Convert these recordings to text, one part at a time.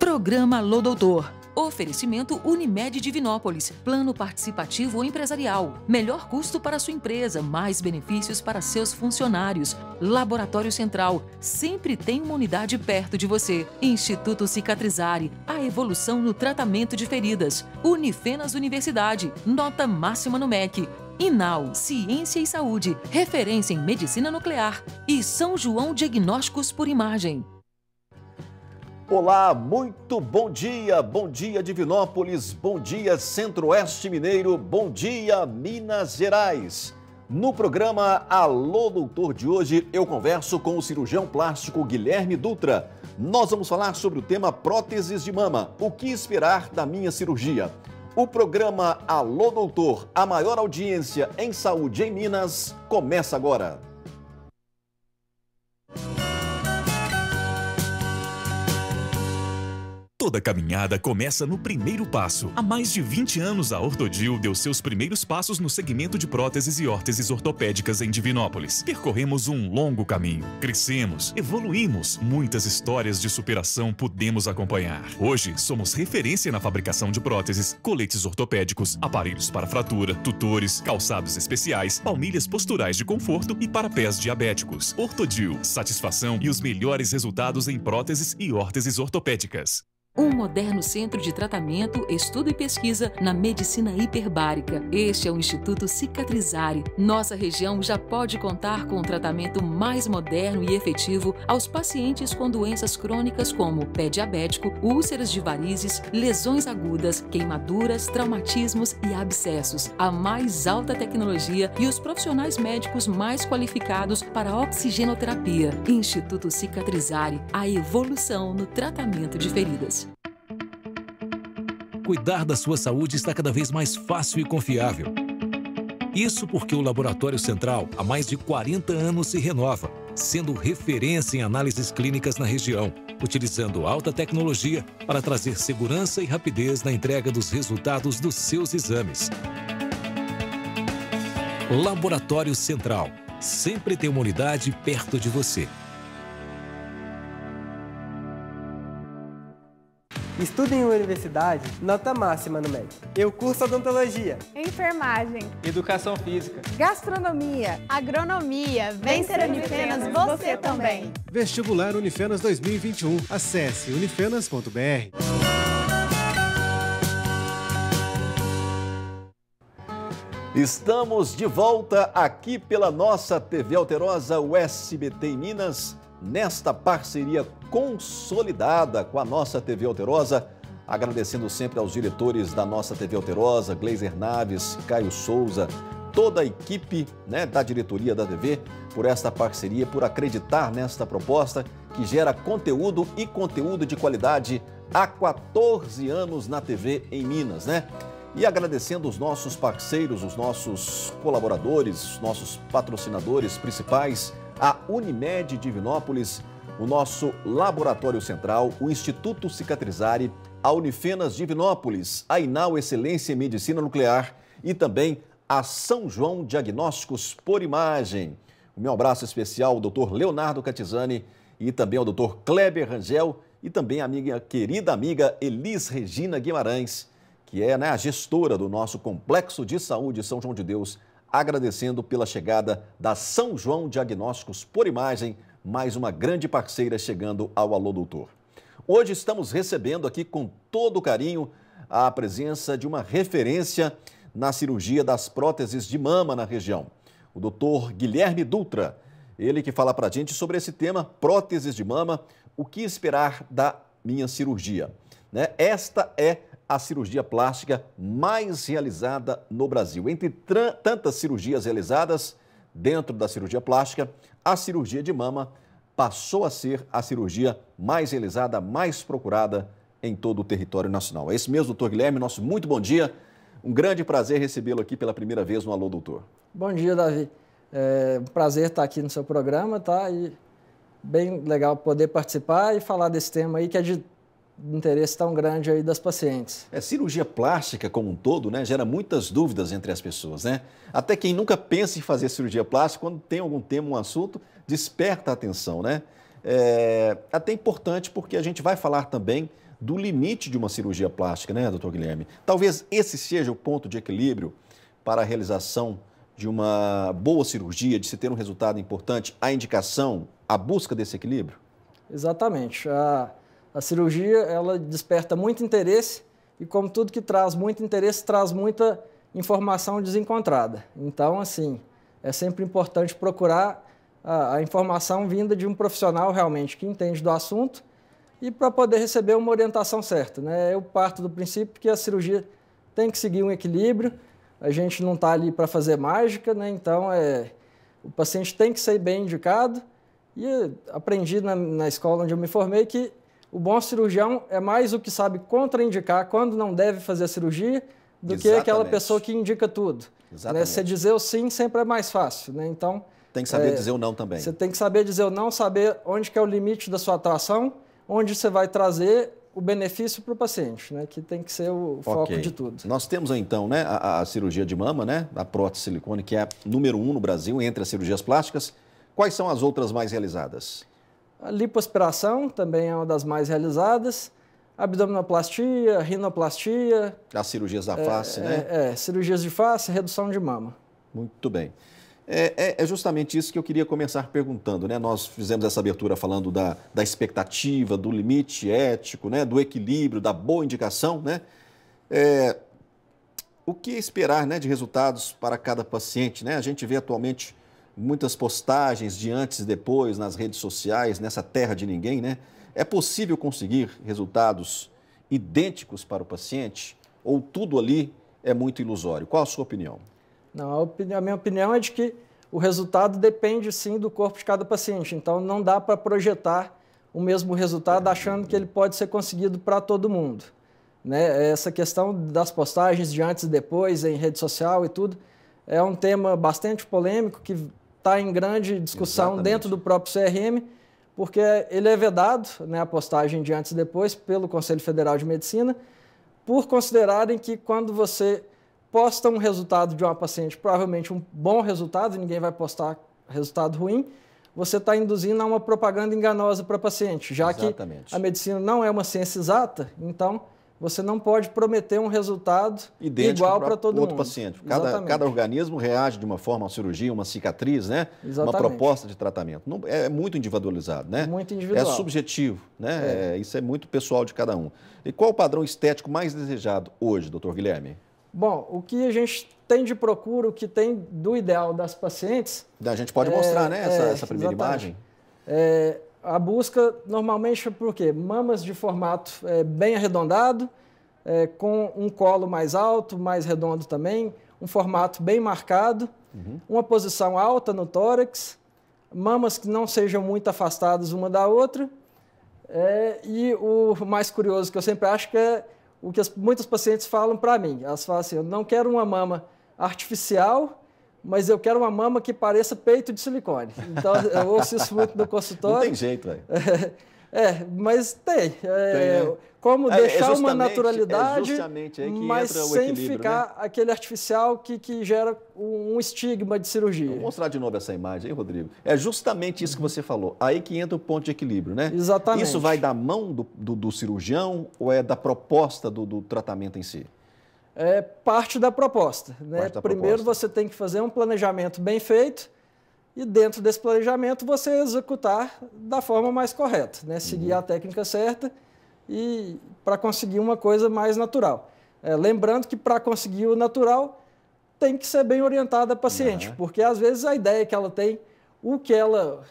Programa Alô Doutor. Oferecimento Unimed Divinópolis. Plano participativo empresarial. Melhor custo para sua empresa, mais benefícios para seus funcionários. Laboratório Central. Sempre tem uma unidade perto de você. Instituto Cicatrizare. A evolução no tratamento de feridas. Unifenas Universidade. Nota máxima no MEC. Inal, Ciência e Saúde. Referência em medicina nuclear. E São João Diagnósticos por Imagem. Olá, muito bom dia Divinópolis, bom dia Centro-Oeste Mineiro, bom dia Minas Gerais. No programa Alô Doutor de hoje, eu converso com o cirurgião plástico Guilherme Dutra. Nós vamos falar sobre o tema próteses de mama, o que esperar da minha cirurgia. O programa Alô Doutor, a maior audiência em saúde em Minas, começa agora. Toda caminhada começa no primeiro passo. Há mais de 20 anos, a Ortodil deu seus primeiros passos no segmento de próteses e órteses ortopédicas em Divinópolis. Percorremos um longo caminho. Crescemos, evoluímos. Muitas histórias de superação pudemos acompanhar. Hoje, somos referência na fabricação de próteses, coletes ortopédicos, aparelhos para fratura, tutores, calçados especiais, palmilhas posturais de conforto e para pés diabéticos. Ortodil, satisfação e os melhores resultados em próteses e órteses ortopédicas. Um moderno centro de tratamento, estudo e pesquisa na medicina hiperbárica. Este é o Instituto Cicatrizare. Nossa região já pode contar com um tratamento mais moderno e efetivo aos pacientes com doenças crônicas como pé diabético, úlceras de varizes, lesões agudas, queimaduras, traumatismos e abscessos. A mais alta tecnologia e os profissionais médicos mais qualificados para a oxigenoterapia. Instituto Cicatrizare, a evolução no tratamento de feridas. Cuidar da sua saúde está cada vez mais fácil e confiável. Isso porque o Laboratório Central, há mais de 40 anos, se renova, sendo referência em análises clínicas na região, utilizando alta tecnologia para trazer segurança e rapidez na entrega dos resultados dos seus exames. Laboratório Central, sempre tem uma unidade perto de você. Estudo em universidade, nota máxima no MEC. Eu curso odontologia, enfermagem, educação física, gastronomia, agronomia. Vem ser Unifenas você também. Vestibular Unifenas 2021. Acesse unifenas.br. Estamos de volta aqui pela nossa TV Alterosa, o SBT em Minas, nesta parceria consolidada com a nossa TV Alterosa, agradecendo sempre aos diretores da nossa TV Alterosa, Gleiser Naves, Caio Souza, toda a equipe, da diretoria da TV, por esta parceria, por acreditar nesta proposta que gera conteúdo e conteúdo de qualidade há 14 anos na TV em Minas, E agradecendo os nossos parceiros, os nossos colaboradores, os nossos patrocinadores principais, a Unimed Divinópolis, o nosso Laboratório Central, o Instituto Cicatrizare, a Unifenas Divinópolis, a Inal Excelência em Medicina Nuclear e também a São João Diagnósticos por Imagem. O meu abraço especial ao Dr. Leonardo Catizani e também ao Dr. Kleber Rangel e também a minha querida amiga Elis Regina Guimarães, que é a gestora do nosso Complexo de Saúde São João de Deus, agradecendo pela chegada da São João Diagnósticos por Imagem, mais uma grande parceira chegando ao Alô Doutor. Hoje estamos recebendo aqui com todo carinho a presença de uma referência na cirurgia das próteses de mama na região, o Dr. Guilherme Dutra, ele que fala para a gente sobre esse tema, próteses de mama, o que esperar da minha cirurgia. Esta é a cirurgia plástica mais realizada no Brasil. Entre tantas cirurgias realizadas dentro da cirurgia plástica, a cirurgia de mama passou a ser a cirurgia mais realizada, mais procurada em todo o território nacional. É isso mesmo, doutor Guilherme, nosso muito bom dia. Um grande prazer recebê-lo aqui pela primeira vez no Alô Doutor. Bom dia, Davi. É um prazer estar aqui no seu programa, tá? E bem legal poder participar e falar desse tema aí que é de interesse tão grande aí das pacientes. Cirurgia plástica como um todo, gera muitas dúvidas entre as pessoas, Até quem nunca pensa em fazer cirurgia plástica, quando tem algum tema, um assunto, desperta a atenção, É até importante porque a gente vai falar também do limite de uma cirurgia plástica, né, doutor Guilherme? Talvez esse seja o ponto de equilíbrio para a realização de uma boa cirurgia, de se ter um resultado importante, a indicação, a busca desse equilíbrio? Exatamente. A cirurgia, ela desperta muito interesse e, como tudo que traz muito interesse, traz muita informação desencontrada. Então, assim, é sempre importante procurar a informação vinda de um profissional realmente que entende do assunto e para poder receber uma orientação certa, né? Eu parto do princípio que a cirurgia tem que seguir um equilíbrio, a gente não está ali para fazer mágica, né? Então, o paciente tem que ser bem indicado e aprendi na escola onde eu me formei que o bom cirurgião é mais o que sabe contraindicar quando não deve fazer a cirurgia do que aquela pessoa que indica tudo. Né? Você dizer o sim sempre é mais fácil, né? Então, tem que saber dizer o não também. Você tem que saber dizer o não, saber onde que é o limite da sua atuação, onde você vai trazer o benefício para o paciente, né? Que tem que ser o foco de tudo. Nós temos então, né, a cirurgia de mama, né, a prótese silicone, que é a número 1 no Brasil entre as cirurgias plásticas. Quais são as outras mais realizadas? A lipoaspiração também é uma das mais realizadas. Abdominoplastia, rinoplastia. As cirurgias da face, né? Cirurgias de face, redução de mama. Muito bem. É justamente isso que eu queria começar perguntando, né? Nós fizemos essa abertura falando da expectativa, do limite ético, né? Do equilíbrio, da boa indicação, né? O que esperar, né, de resultados para cada paciente, né? A gente vê atualmente muitas postagens de antes e depois nas redes sociais, nessa terra de ninguém, né? É possível conseguir resultados idênticos para o paciente ou tudo ali é muito ilusório? Qual a sua opinião? Não, a minha opinião é de que o resultado depende, sim, do corpo de cada paciente. Então, não dá para projetar o mesmo resultado achando que ele pode ser conseguido para todo mundo. Né? Essa questão das postagens de antes e depois em rede social e tudo é um tema bastante polêmico que está em grande discussão dentro do próprio CRM, porque ele é vedado, né, a postagem de antes e depois pelo Conselho Federal de Medicina, por considerarem que quando você posta um resultado de uma paciente, provavelmente um bom resultado, ninguém vai postar resultado ruim, você está induzindo a uma propaganda enganosa para a paciente, já que a medicina não é uma ciência exata, então você não pode prometer um resultado idêntico igual para todo outro mundo. Paciente. Cada organismo reage de uma forma, uma cirurgia, uma cicatriz, né? Exatamente. Uma proposta de tratamento. Não, é muito individualizado, né? Muito individual. É subjetivo, né? Isso é muito pessoal de cada um. E qual o padrão estético mais desejado hoje, doutor Guilherme? Bom, o que a gente tem de procura, o que tem do ideal das pacientes... A gente pode mostrar, né, essa primeira imagem? A busca normalmente é por quê? Mamas de formato bem arredondado, com um colo mais alto, mais redondo também, um formato bem marcado, uma posição alta no tórax, mamas que não sejam muito afastadas uma da outra, e o mais curioso que eu sempre acho que é o que muitos pacientes falam para mim. Elas falam assim, eu não quero uma mama artificial, mas eu quero uma mama que pareça peito de silicone. Então, eu ouço isso muito no consultório. Não tem jeito, velho. Mas tem. Como deixar uma naturalidade, mas sem ficar aquele artificial que gera um estigma de cirurgia. Vou mostrar de novo essa imagem aí, Rodrigo. É justamente isso que você falou. Aí que entra o ponto de equilíbrio, né? Exatamente. Isso vai da mão do cirurgião ou é da proposta do tratamento em si? É parte da proposta, né? Primeiro você tem que fazer um planejamento bem feito e dentro desse planejamento você executar da forma mais correta, né? Seguir a técnica certa e para conseguir uma coisa mais natural. Lembrando que para conseguir o natural tem que ser bem orientada a paciente, porque às vezes a ideia que ela tem, o que ela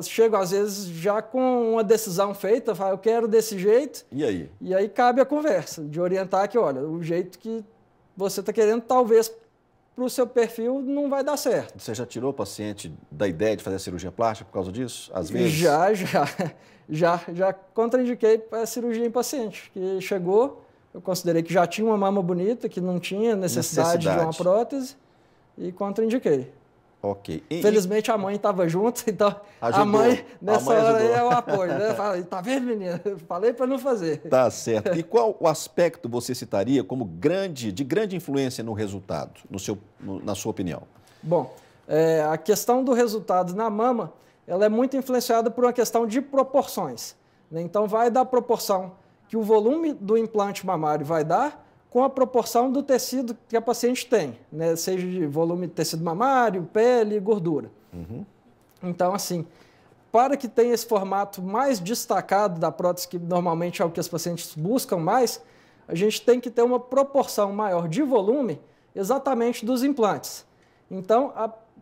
chega às vezes já com uma decisão feita, fala, eu quero desse jeito. E aí? E aí cabe a conversa, de orientar que, olha, o jeito que você está querendo, talvez para o seu perfil não vai dar certo. Você já tirou o paciente da ideia de fazer a cirurgia plástica por causa disso? Às vezes? Já contraindiquei a cirurgia em paciente, que chegou, eu considerei que já tinha uma mama bonita, que não tinha necessidade de uma prótese e contraindiquei. Ok. Felizmente a mãe estava junto, então ajudou. A mãe nessa hora aí é o apoio, né? Fala, tá vendo, menina? Eu falei para não fazer. Tá certo. E qual o aspecto você citaria como de grande influência no resultado, na sua opinião? Bom, a questão do resultado na mama, ela é muito influenciada por uma questão de proporções, né? Então vai da proporção que o volume do implante mamário vai dar com a proporção do tecido que a paciente tem, né? Seja de volume de tecido mamário, pele e gordura. Então, assim, para que tenha esse formato mais destacado da prótese, que normalmente é o que as pacientes buscam mais, a gente tem que ter uma proporção maior de volume exatamente dos implantes. Então,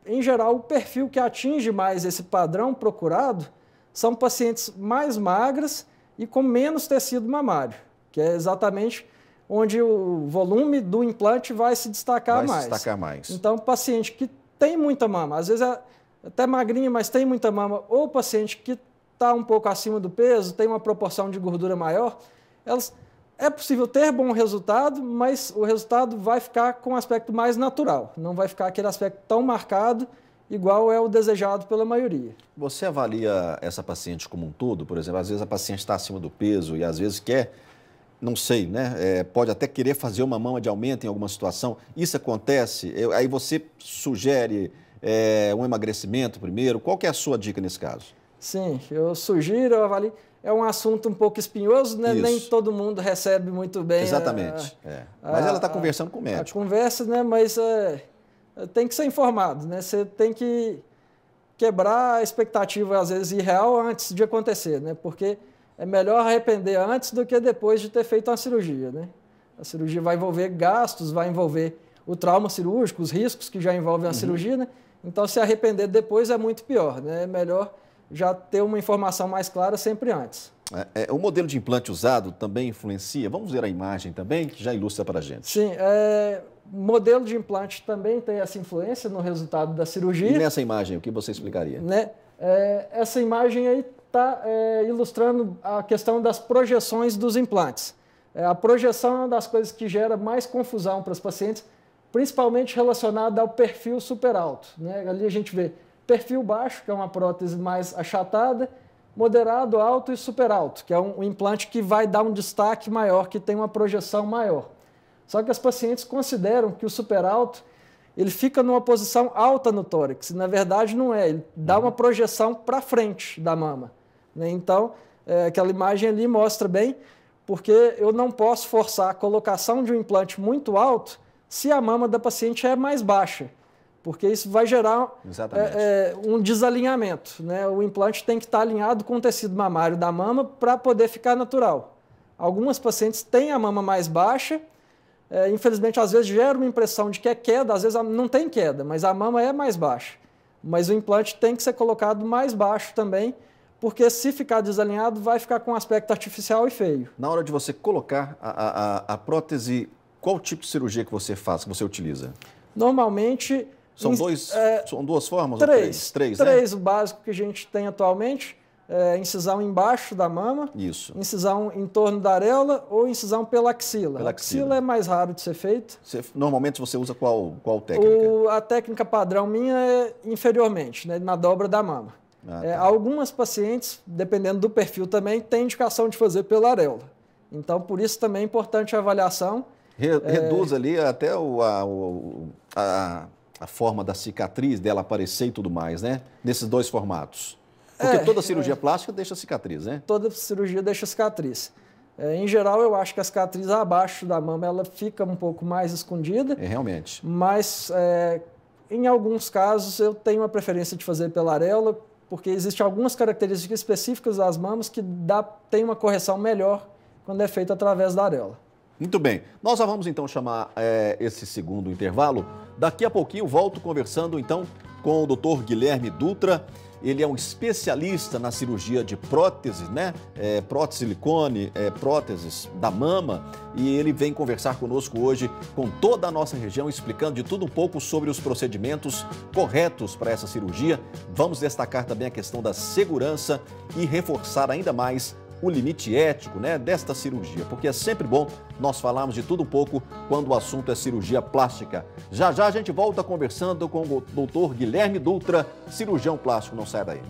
em geral, o perfil que atinge mais esse padrão procurado são pacientes mais magras e com menos tecido mamário, que é exatamente onde o volume do implante vai se destacar mais. Então, paciente que tem muita mama, às vezes é até magrinha, mas tem muita mama, ou paciente que está um pouco acima do peso, tem uma proporção de gordura maior, é possível ter bom resultado, mas o resultado vai ficar com um aspecto mais natural, não vai ficar aquele aspecto tão marcado, igual é o desejado pela maioria. Você avalia essa paciente como um todo? Por exemplo, às vezes a paciente está acima do peso e às vezes quer, não sei, né? Pode até querer fazer uma mama de aumento em alguma situação. Isso acontece? Aí você sugere um emagrecimento primeiro? Qual que é a sua dica nesse caso? Sim, eu sugiro, eu avalio. É um assunto um pouco espinhoso, né? Nem todo mundo recebe muito bem. Exatamente. Mas ela está conversando com o médico. A conversa, né? Mas tem que ser informado, né? Você tem que quebrar a expectativa, às vezes, irreal antes de acontecer, né? Porque é melhor arrepender antes do que depois de ter feito uma cirurgia, né? A cirurgia vai envolver gastos, vai envolver o trauma cirúrgico, os riscos que já envolvem a cirurgia, né? Então, se arrepender depois é muito pior, né? É melhor já ter uma informação mais clara sempre antes. O modelo de implante usado também influencia? Vamos ver a imagem também, que já ilustra para a gente. Sim, o modelo de implante também tem essa influência no resultado da cirurgia. E nessa imagem, o que você explicaria? Né? Essa imagem aí está ilustrando a questão das projeções dos implantes. A projeção é uma das coisas que gera mais confusão para os pacientes, principalmente relacionada ao perfil super alto, né? Ali a gente vê perfil baixo, que é uma prótese mais achatada, moderado, alto e super alto, que é um implante que vai dar um destaque maior, que tem uma projeção maior. Só que as pacientes consideram que o super alto ele fica numa posição alta no tórax. Na verdade, não é. Ele dá uma projeção para frente da mama, né? Então, aquela imagem ali mostra bem, porque eu não posso forçar a colocação de um implante muito alto se a mama da paciente é mais baixa, porque isso vai gerar um desalinhamento, né? O implante tem que estar alinhado com o tecido mamário da mama para poder ficar natural. Algumas pacientes têm a mama mais baixa, infelizmente, às vezes gera uma impressão de que é queda, às vezes não tem queda, mas a mama é mais baixa. Mas o implante tem que ser colocado mais baixo também, porque se ficar desalinhado, vai ficar com um aspecto artificial e feio. Na hora de você colocar a prótese, qual tipo de cirurgia que você faz, que você utiliza? Normalmente... São duas formas? Três. Três, né? O básico que a gente tem atualmente é incisão embaixo da mama, incisão em torno da areola ou incisão pela axila. A axila é mais raro de ser feito. Normalmente você usa qual técnica? A técnica padrão minha é inferiormente, né, na dobra da mama. Algumas pacientes, dependendo do perfil também, têm indicação de fazer pela areola. Então, por isso também é importante a avaliação. Reduz ali até a forma da cicatriz dela aparecer e tudo mais, né? Nesses dois formatos. Porque toda cirurgia plástica deixa cicatriz, né? Toda cirurgia deixa cicatriz. Em geral, eu acho que a cicatriz abaixo da mama ela fica um pouco mais escondida. Realmente. Mas, em alguns casos, eu tenho a preferência de fazer pela areola, porque existem algumas características específicas das mamas que tem uma correção melhor quando é feita através da areola. Muito bem. Nós já vamos então chamar esse segundo intervalo. Daqui a pouquinho volto conversando então com o Dr. Guilherme Dutra. Ele é um especialista na cirurgia de próteses, né? Prótese silicone, próteses da mama. E ele vem conversar conosco hoje com toda a nossa região, explicando de tudo um pouco sobre os procedimentos corretos para essa cirurgia. Vamos destacar também a questão da segurança e reforçar ainda mais o limite ético, né, desta cirurgia, porque é sempre bom nós falarmos de tudo um pouco quando o assunto é cirurgia plástica. Já já a gente volta conversando com o Dr. Guilherme Dutra, cirurgião plástico. Não sai daí.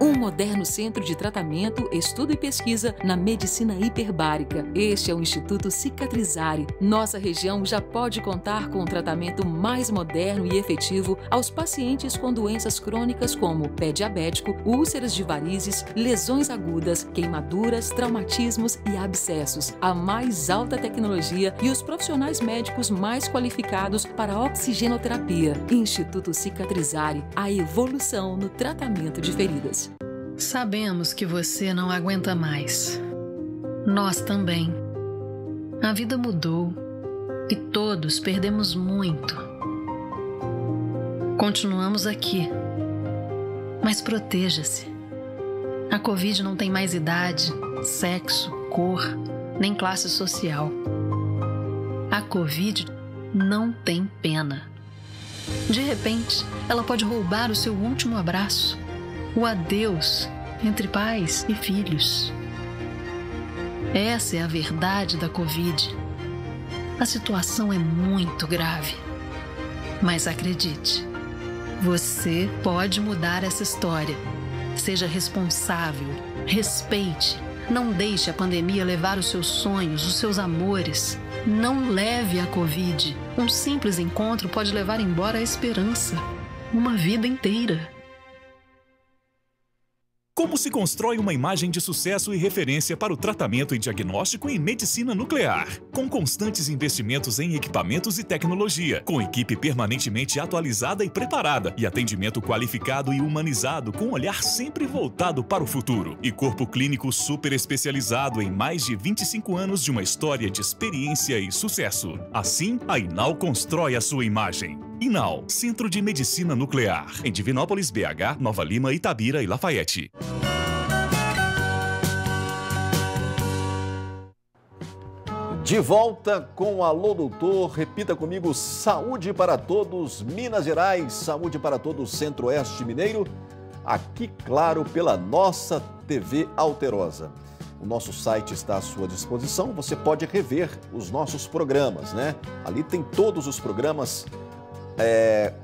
Um moderno centro de tratamento, estudo e pesquisa na medicina hiperbárica. Este é o Instituto Cicatrizare. Nossa região já pode contar com um tratamento mais moderno e efetivo aos pacientes com doenças crônicas como pé diabético, úlceras de varizes, lesões agudas, queimaduras, traumatismos e abscessos. A mais alta tecnologia e os profissionais médicos mais qualificados para a oxigenoterapia. Instituto Cicatrizare, a evolução no tratamento de feridas. Sabemos que você não aguenta mais. Nós também. A vida mudou e todos perdemos muito. Continuamos aqui, mas proteja-se. A Covid não tem mais idade, sexo, cor, nem classe social. A Covid não tem pena. De repente, ela pode roubar o seu último abraço, o adeus entre pais e filhos. Essa é a verdade da Covid. A situação é muito grave. Mas acredite, você pode mudar essa história. Seja responsável, respeite. Não deixe a pandemia levar os seus sonhos, os seus amores. Não leve a Covid. Um simples encontro pode levar embora a esperança. Uma vida inteira. Como se constrói uma imagem de sucesso e referência para o tratamento e diagnóstico em medicina nuclear? Com constantes investimentos em equipamentos e tecnologia, com equipe permanentemente atualizada e preparada, e atendimento qualificado e humanizado com um olhar sempre voltado para o futuro. E corpo clínico super especializado em mais de 25 anos de uma história de experiência e sucesso. Assim, a Inal constrói a sua imagem. Inal, Centro de Medicina Nuclear, em Divinópolis, BH, Nova Lima, Itabira e Lafayette. De volta com o Alô Doutor, repita comigo, saúde para todos, Minas Gerais, saúde para todos, Centro-Oeste Mineiro, aqui, claro, pela nossa TV Alterosa. O nosso site está à sua disposição, você pode rever os nossos programas, né? Ali tem todos os programas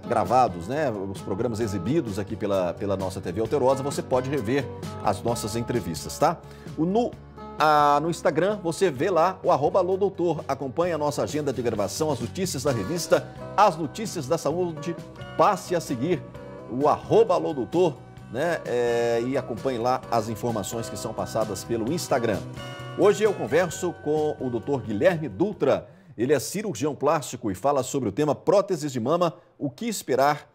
gravados, né? Os programas exibidos aqui pela nossa TV Alterosa, você pode rever as nossas entrevistas, tá? No Instagram, você vê lá o @alodoutor, acompanha a nossa agenda de gravação, as notícias da revista, as notícias da saúde, passe a seguir o @alodoutor, né? E acompanhe lá as informações que são passadas pelo Instagram. Hoje eu converso com o Dr. Guilherme Dutra. Ele é cirurgião plástico e fala sobre o tema próteses de mama, o que esperar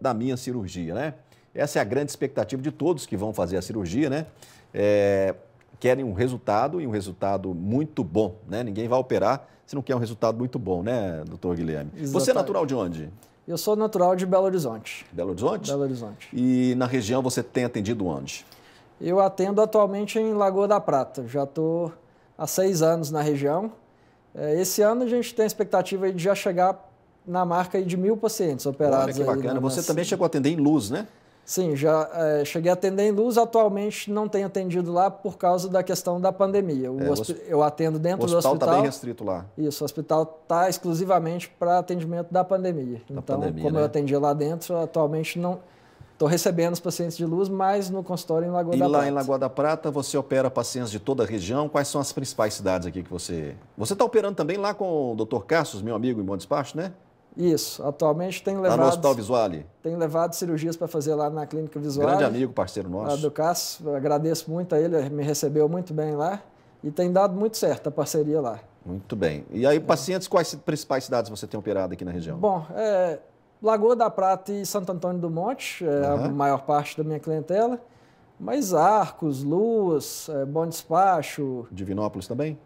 da minha cirurgia, né? Essa é a grande expectativa de todos que vão fazer a cirurgia, né? Querem um resultado e um resultado muito bom, né? Ninguém vai operar se não quer um resultado muito bom, né, doutor Guilherme? Exatamente. Você é natural de onde? Eu sou natural de Belo Horizonte. Belo Horizonte? Belo Horizonte. E na região você tem atendido onde? Eu atendo atualmente em Lagoa da Prata. Já estou há 6 anos na região. Esse ano a gente tem a expectativa aí de já chegar na marca aí de 1.000 pacientes operados. Olha que bacana. Você também chegou a atender em Luz, né? Sim, já cheguei a atender em Luz. Atualmente não tenho atendido lá por causa da questão da pandemia. Eu atendo dentro do hospital. O hospital está bem restrito lá. Isso, o hospital está exclusivamente para atendimento da pandemia. Então, como eu atendi lá dentro, atualmente não estou recebendo os pacientes de Luz, mas no consultório em Lagoa da Prata. E lá em Lagoa da Prata você opera pacientes de toda a região. Quais são as principais cidades aqui que você... Você está operando também lá com o Dr. Cassius, meu amigo em Bom Despacho, né? Isso, atualmente tem levado... Lá no Hospital Visuale? Tem levado cirurgias para fazer lá na Clínica Visuale. Grande amigo, parceiro nosso. Do Cássio, agradeço muito a ele, me recebeu muito bem lá e tem dado muito certo a parceria lá. Muito bem. E aí, pacientes, quais principais cidades você tem operado aqui na região? Bom, Lagoa da Prata e Santo Antônio do Monte, a maior parte da minha clientela, mas Arcos, Luz, Bom Despacho... Divinópolis também?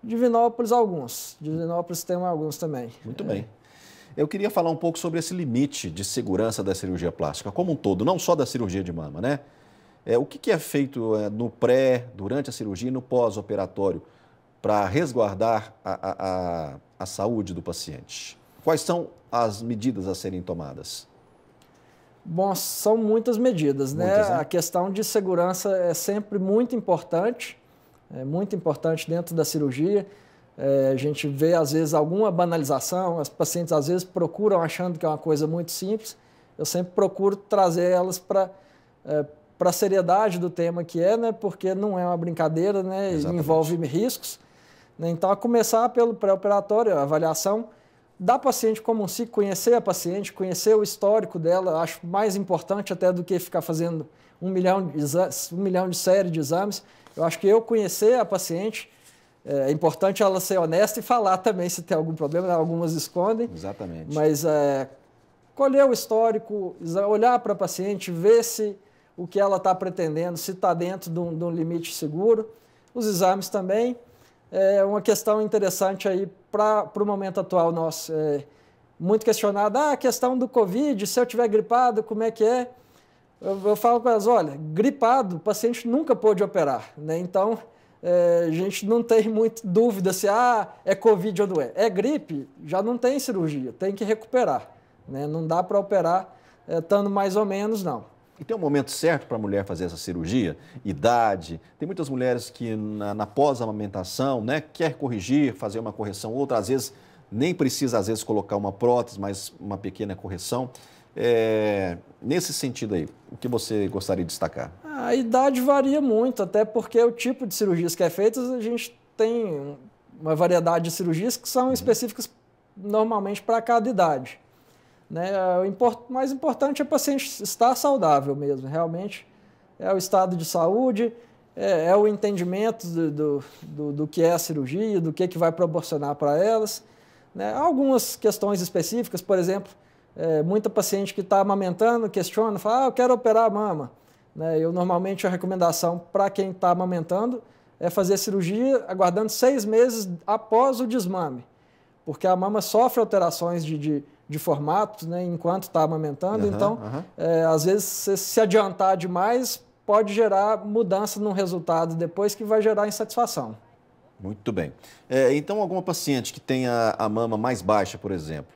Divinópolis, alguns. Divinópolis tem alguns também. Muito bem. Eu queria falar um pouco sobre esse limite de segurança da cirurgia plástica, como um todo, não só da cirurgia de mama, né? O que é feito no pré, durante a cirurgia e no pós-operatório para resguardar a saúde do paciente? Quais são as medidas a serem tomadas? Bom, são muitas medidas, né? Muitas, né? A questão de segurança é sempre muito importante dentro da cirurgia. A gente vê, às vezes, alguma banalização, as pacientes, às vezes, procuram achando que é uma coisa muito simples. Eu sempre procuro trazer elas para para a seriedade do tema que é, né, porque não é uma brincadeira, né, envolve riscos. Né, então, a começar pelo pré-operatório, a avaliação da paciente como se conhecer a paciente, conhecer o histórico dela, acho mais importante até do que ficar fazendo 1 milhão de série de exames. Eu acho que eu conhecer a paciente, é importante ela ser honesta e falar também se tem algum problema, né? Algumas escondem. Exatamente. Mas colher o histórico, olhar para a paciente, ver se o que ela está pretendendo, se está dentro de um limite seguro. Os exames também. É uma questão interessante aí para o momento atual nosso. Muito questionada, a questão do Covid, se eu estiver gripado, como é que é? Eu falo para elas, olha, gripado, o paciente nunca pôde operar, né? Então, a gente não tem muita dúvida se é Covid ou não é. É gripe, já não tem cirurgia, tem que recuperar, né? Não dá para operar estando mais ou menos, não. E tem um momento certo para a mulher fazer essa cirurgia? Idade? Tem muitas mulheres que na pós-amamentação, né, quer corrigir, fazer uma correção, outra às vezes nem precisa às vezes colocar uma prótese, mas uma pequena correção. Nesse sentido aí, o que você gostaria de destacar? A idade varia muito, até porque o tipo de cirurgias que é feita, a gente tem uma variedade de cirurgias que são específicas normalmente para cada idade. Né? O mais importante é o paciente estar saudável mesmo, realmente. É o estado de saúde, é o entendimento do que é a cirurgia, do que vai proporcionar para elas. Né? Algumas questões específicas, por exemplo, muita paciente que está amamentando questiona, fala, eu quero operar a mama. Né? Normalmente a recomendação para quem está amamentando é fazer a cirurgia aguardando 6 meses após o desmame, porque a mama sofre alterações de formato, né, enquanto está amamentando, então, às vezes, se adiantar demais, pode gerar mudança no resultado depois que vai gerar insatisfação. Muito bem. Então, alguma paciente que tenha a mama mais baixa, por exemplo,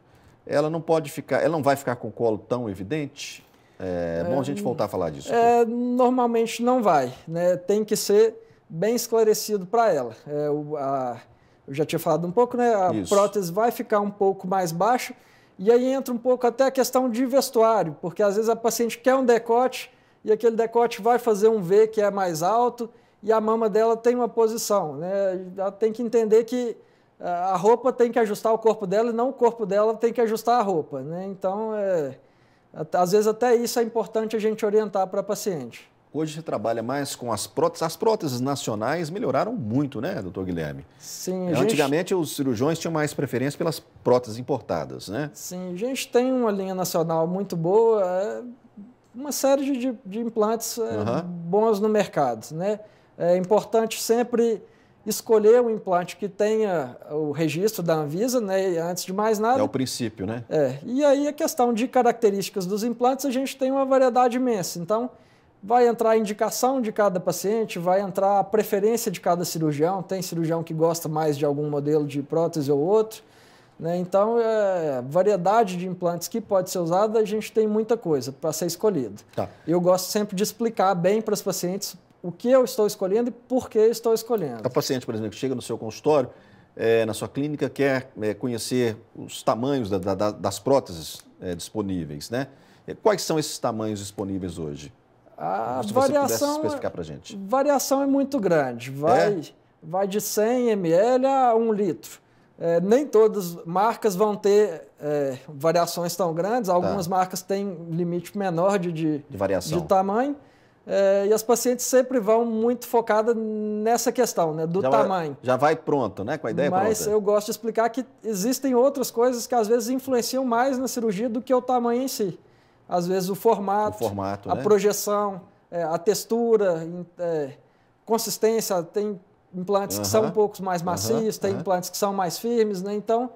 ela não vai ficar com o colo tão evidente? É bom a gente voltar a falar disso. Normalmente não vai, né? Tem que ser bem esclarecido para ela. Eu já tinha falado um pouco, né? A prótese vai ficar um pouco mais baixa. E aí entra um pouco até a questão de vestuário, porque às vezes a paciente quer um decote e aquele decote vai fazer um V que é mais alto e a mama dela tem uma posição, né? Ela tem que entender que a roupa tem que ajustar o corpo dela e não o corpo dela tem que ajustar a roupa, né? Então, às vezes até isso é importante a gente orientar para a paciente. Hoje você trabalha mais com as próteses. As próteses nacionais melhoraram muito, né, doutor Guilherme? Sim. Antigamente os cirurgiões tinham mais preferência pelas próteses importadas, né? Sim, a gente tem uma linha nacional muito boa, uma série de implantes bons no mercado, né? É importante sempre escolher um implante que tenha o registro da Anvisa, né? Antes de mais nada. É o princípio, né? E aí a questão de características dos implantes, a gente tem uma variedade imensa. Então, vai entrar a indicação de cada paciente, vai entrar a preferência de cada cirurgião. Tem cirurgião que gosta mais de algum modelo de prótese ou outro. Né? Então, variedade de implantes que pode ser usada, a gente tem muita coisa para ser escolhido. Tá. Eu gosto sempre de explicar bem para os pacientes o que eu estou escolhendo e por que estou escolhendo. A paciente, por exemplo, que chega no seu consultório, na sua clínica, quer conhecer os tamanhos das próteses disponíveis, né? Quais são esses tamanhos disponíveis hoje? Se você pudesse especificar para a gente. Variação é muito grande, vai de 100 ml a 1 litro. Nem todas as marcas vão ter variações tão grandes, algumas marcas têm limite menor de variação de tamanho, e as pacientes sempre vão muito focadas nessa questão, né, do tamanho. Já vai pronto, né, com a ideia pronta. Mas eu gosto de explicar que existem outras coisas que às vezes influenciam mais na cirurgia do que o tamanho em si. Às vezes o formato a projeção, a textura, consistência. Tem implantes que são um pouco mais macios, tem implantes que são mais firmes, né? Então,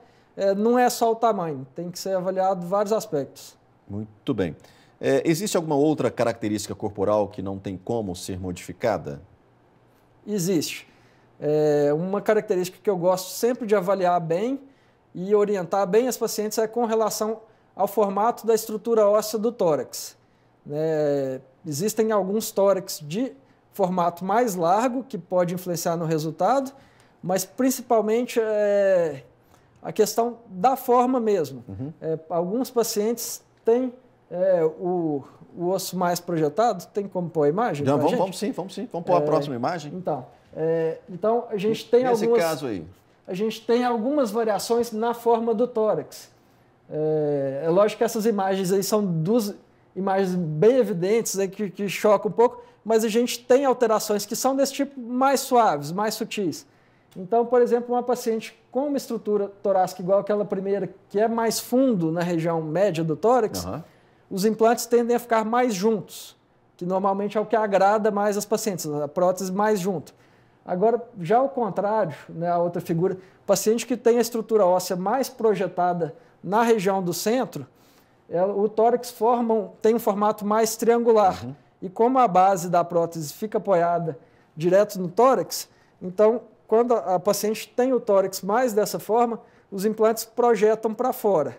não é só o tamanho, tem que ser avaliado vários aspectos. Muito bem. Existe alguma outra característica corporal que não tem como ser modificada? Existe. Uma característica que eu gosto sempre de avaliar bem e orientar bem as pacientes é com relação ao formato da estrutura óssea do tórax. Existem alguns tórax de formato mais largo, que pode influenciar no resultado, mas principalmente a questão da forma mesmo. Alguns pacientes têm o o osso mais projetado. Tem como pôr a imagem? Já, vamos sim. Vamos pôr a próxima imagem. Então a gente tem nesse caso aí. A gente tem algumas variações na forma do tórax. É lógico que essas imagens aí são duas imagens bem evidentes, né, que chocam um pouco, mas a gente tem alterações que são desse tipo mais suaves, mais sutis. Então, por exemplo, uma paciente com uma estrutura torácica igual aquela primeira, que é mais fundo na região média do tórax, os implantes tendem a ficar mais juntos, que normalmente é o que agrada mais as pacientes, a prótese mais junto. Agora, já ao contrário, né, a outra figura, paciente que tem a estrutura óssea mais projetada na região do centro, o tórax tem um formato mais triangular. E como a base da prótese fica apoiada direto no tórax, então, quando a paciente tem o tórax mais dessa forma, os implantes projetam para fora.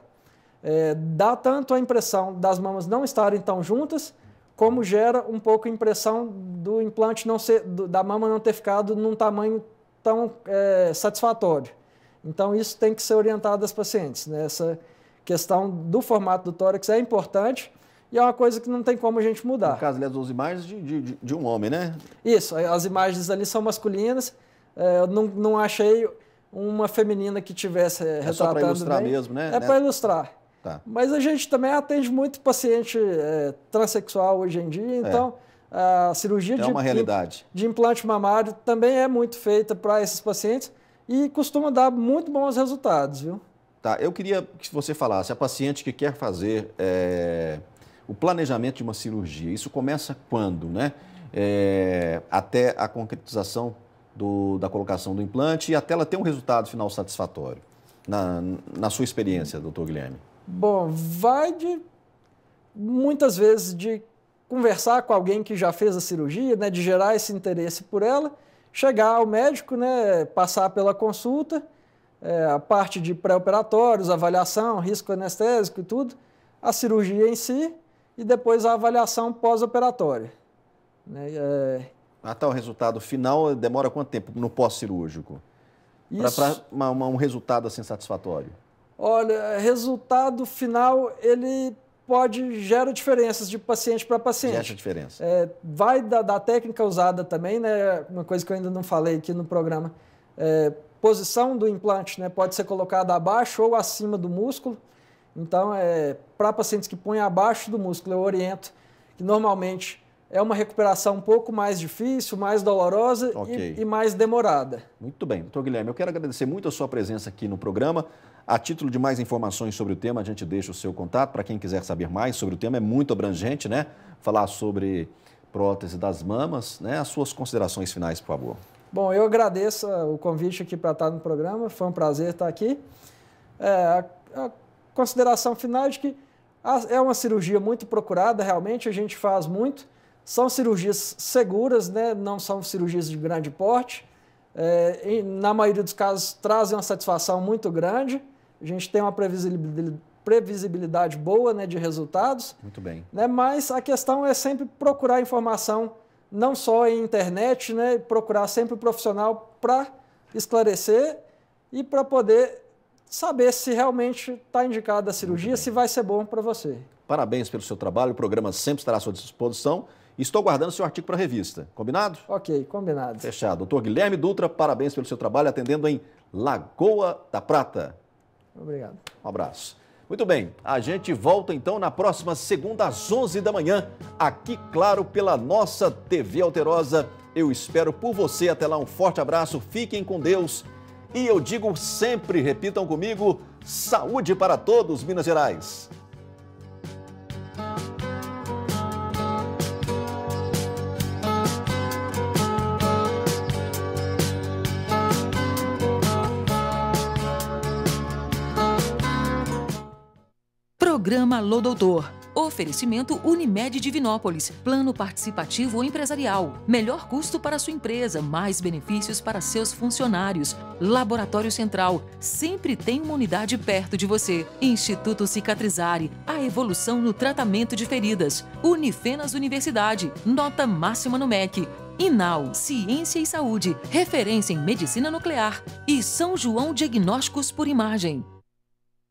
Dá tanto a impressão das mamas não estarem tão juntas, como gera um pouco a impressão do implante da mama não ter ficado num tamanho tão satisfatório. Então, isso tem que ser orientado às pacientes, né? Essa questão do formato do tórax é importante e é uma coisa que não tem como a gente mudar. No caso, ali, as duas imagens de um homem, né? Isso, as imagens ali são masculinas. Eu não achei uma feminina que tivesse retratando bem. É só para ilustrar mesmo, né? É para ilustrar. Tá. Mas a gente também atende muito paciente transexual hoje em dia, então a cirurgia de implante mamário também é muito feita para esses pacientes e costuma dar muito bons resultados, viu? Tá, eu queria que você falasse, a paciente que quer fazer o planejamento de uma cirurgia, isso começa quando, né? Até a concretização da colocação do implante e até ela ter um resultado final satisfatório, na sua experiência, doutor Guilherme? Bom, vai muitas vezes de conversar com alguém que já fez a cirurgia, né, de gerar esse interesse por ela, chegar ao médico, né, passar pela consulta, a parte de pré-operatórios, avaliação, risco anestésico e tudo, a cirurgia em si e depois a avaliação pós-operatória. Né, Até o resultado final demora quanto tempo no pós-cirúrgico? Para um resultado assim satisfatório? Olha, resultado final, ele gera diferenças de paciente para paciente. Gera diferença. Vai da técnica usada também, né? Uma coisa que eu ainda não falei aqui no programa. Posição do implante, né? Pode ser colocada abaixo ou acima do músculo. Então, para pacientes que põem abaixo do músculo, eu oriento que normalmente é uma recuperação um pouco mais difícil, mais dolorosa e mais demorada. Muito bem. Doutor Guilherme, eu quero agradecer muito a sua presença aqui no programa. A título de mais informações sobre o tema, a gente deixa o seu contato para quem quiser saber mais sobre o tema. É muito abrangente, né? Falar sobre prótese das mamas, né? As suas considerações finais, por favor. Bom, eu agradeço o convite aqui para estar no programa. Foi um prazer estar aqui. A consideração final é de que é uma cirurgia muito procurada, realmente, a gente faz muito. São cirurgias seguras, né? Não são cirurgias de grande porte. Na maioria dos casos, trazem uma satisfação muito grande. A gente tem uma previsibilidade boa, né, de resultados. Muito bem. Né? Mas a questão é sempre procurar informação, não só em internet, né? Procurar sempre o profissional para esclarecer e para poder saber se realmente está indicada a cirurgia, se vai ser bom para você. Parabéns pelo seu trabalho, o programa sempre estará à sua disposição. Estou aguardando seu artigo para a revista. Combinado? Ok, combinado. Fechado. Doutor Guilherme Dutra, parabéns pelo seu trabalho atendendo em Lagoa da Prata. Obrigado. Um abraço. Muito bem, a gente volta então na próxima segunda às 11 da manhã, aqui, claro, pela nossa TV Alterosa. Eu espero por você. Até lá, um forte abraço, fiquem com Deus. E eu digo sempre, repitam comigo, saúde para todos, Minas Gerais. Programa Alô Doutor. Oferecimento Unimed Divinópolis. Plano participativo ou empresarial. Melhor custo para sua empresa, mais benefícios para seus funcionários. Laboratório Central. Sempre tem uma unidade perto de você. Instituto Cicatrizare. A evolução no tratamento de feridas. Unifenas Universidade. Nota máxima no MEC. Inal, Ciência e Saúde. Referência em medicina nuclear. E São João Diagnósticos por Imagem.